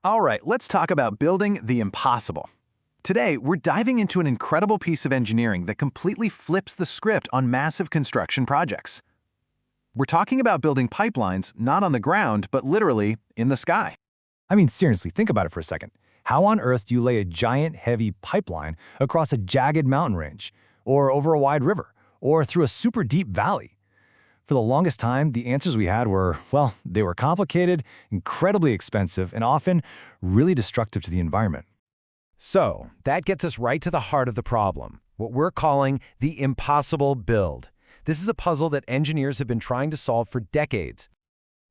All right, let's talk about building the impossible. Today, we're diving into an incredible piece of engineering that completely flips the script on massive construction projects. We're talking about building pipelines not on the ground, but literally in the sky. I mean, seriously, think about it for a second. How on earth do you lay a giant, heavy pipeline across a jagged mountain range, or over a wide river, or through a super deep valley? For the longest time, the answers we had were, well, they were complicated, incredibly expensive, and often really destructive to the environment. So, that gets us right to the heart of the problem, what we're calling the impossible build. This is a puzzle that engineers have been trying to solve for decades.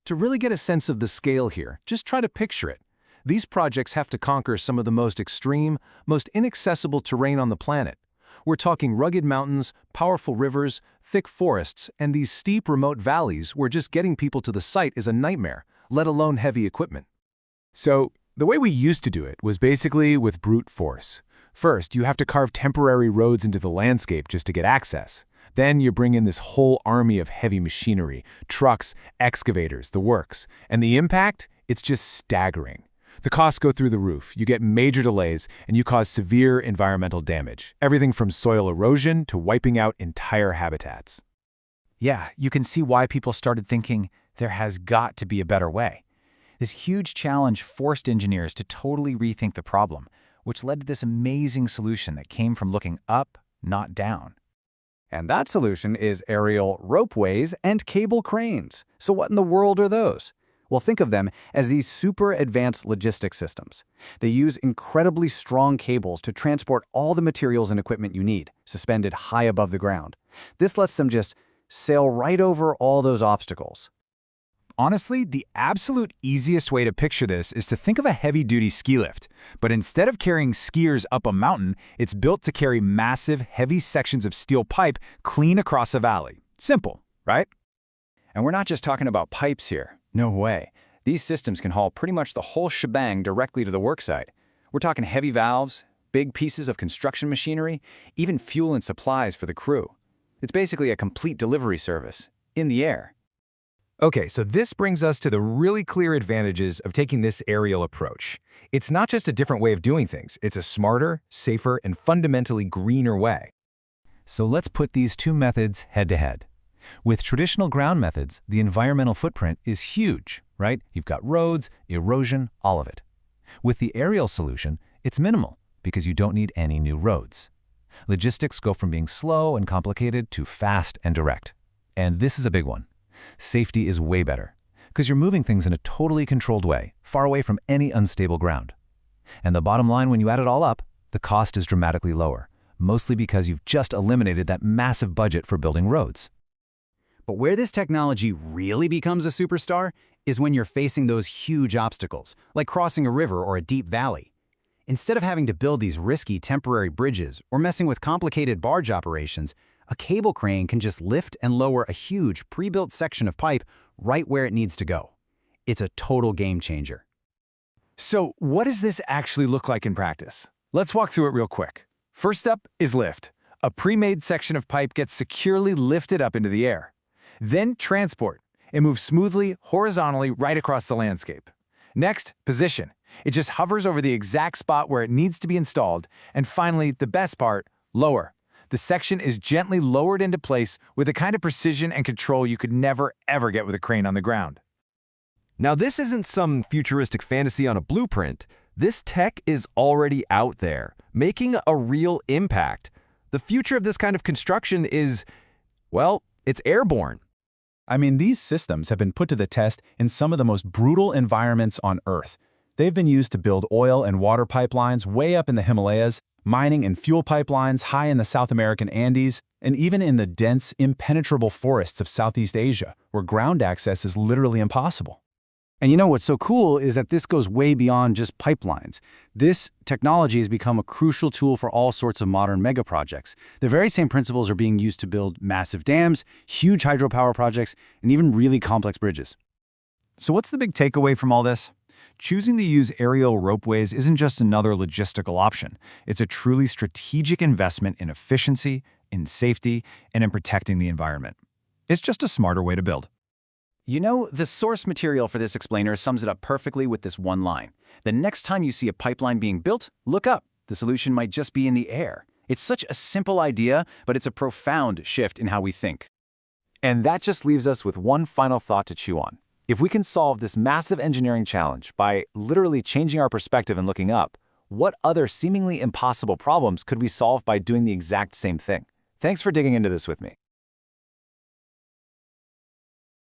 To really get a sense of the scale here, just try to picture it. These projects have to conquer some of the most extreme, most inaccessible terrain on the planet. We're talking rugged mountains, powerful rivers, thick forests, and these steep remote valleys where just getting people to the site is a nightmare, let alone heavy equipment. So, the way we used to do it was basically with brute force. First, you have to carve temporary roads into the landscape just to get access. Then you bring in this whole army of heavy machinery, trucks, excavators, the works. And the impact? It's just staggering. The costs go through the roof, you get major delays, and you cause severe environmental damage. Everything from soil erosion to wiping out entire habitats. Yeah, you can see why people started thinking there has got to be a better way. This huge challenge forced engineers to totally rethink the problem, which led to this amazing solution that came from looking up, not down. And that solution is aerial ropeways and cable cranes. So what in the world are those? Well, think of them as these super advanced logistics systems. They use incredibly strong cables to transport all the materials and equipment you need, suspended high above the ground. This lets them just sail right over all those obstacles. Honestly, the absolute easiest way to picture this is to think of a heavy-duty ski lift, but instead of carrying skiers up a mountain, it's built to carry massive, heavy sections of steel pipe clean across a valley. Simple, right? And we're not just talking about pipes here. No way. These systems can haul pretty much the whole shebang directly to the worksite. We're talking heavy valves, big pieces of construction machinery, even fuel and supplies for the crew. It's basically a complete delivery service, in the air. Okay, so this brings us to the really clear advantages of taking this aerial approach. It's not just a different way of doing things, it's a smarter, safer, and fundamentally greener way. So let's put these two methods head to head. With traditional ground methods, the environmental footprint is huge, right? You've got roads, erosion, all of it. With the aerial solution, it's minimal because you don't need any new roads. Logistics go from being slow and complicated to fast and direct. And this is a big one. Safety is way better because you're moving things in a totally controlled way, far away from any unstable ground. And the bottom line, when you add it all up, the cost is dramatically lower, mostly because you've just eliminated that massive budget for building roads. But where this technology really becomes a superstar is when you're facing those huge obstacles, like crossing a river or a deep valley. Instead of having to build these risky temporary bridges or messing with complicated barge operations, a cable crane can just lift and lower a huge pre-built section of pipe right where it needs to go. It's a total game changer. So, what does this actually look like in practice? Let's walk through it real quick. First up is lift. A pre-made section of pipe gets securely lifted up into the air. Then transport. It moves smoothly, horizontally, right across the landscape. Next, position. It just hovers over the exact spot where it needs to be installed. And finally, the best part, lower. The section is gently lowered into place with the kind of precision and control you could never, ever get with a crane on the ground. Now, this isn't some futuristic fantasy on a blueprint. This tech is already out there, making a real impact. The future of this kind of construction is, well, it's airborne. I mean, these systems have been put to the test in some of the most brutal environments on Earth. They've been used to build oil and water pipelines way up in the Himalayas, mining and fuel pipelines high in the South American Andes, and even in the dense, impenetrable forests of Southeast Asia, where ground access is literally impossible. And you know what's so cool is that this goes way beyond just pipelines. This technology has become a crucial tool for all sorts of modern megaprojects. The very same principles are being used to build massive dams, huge hydropower projects, and even really complex bridges. So what's the big takeaway from all this? Choosing to use aerial ropeways isn't just another logistical option. It's a truly strategic investment in efficiency, in safety, and in protecting the environment. It's just a smarter way to build. You know, the source material for this explainer sums it up perfectly with this one line. The next time you see a pipeline being built, look up. The solution might just be in the air. It's such a simple idea, but it's a profound shift in how we think. And that just leaves us with one final thought to chew on. If we can solve this massive engineering challenge by literally changing our perspective and looking up, what other seemingly impossible problems could we solve by doing the exact same thing? Thanks for digging into this with me.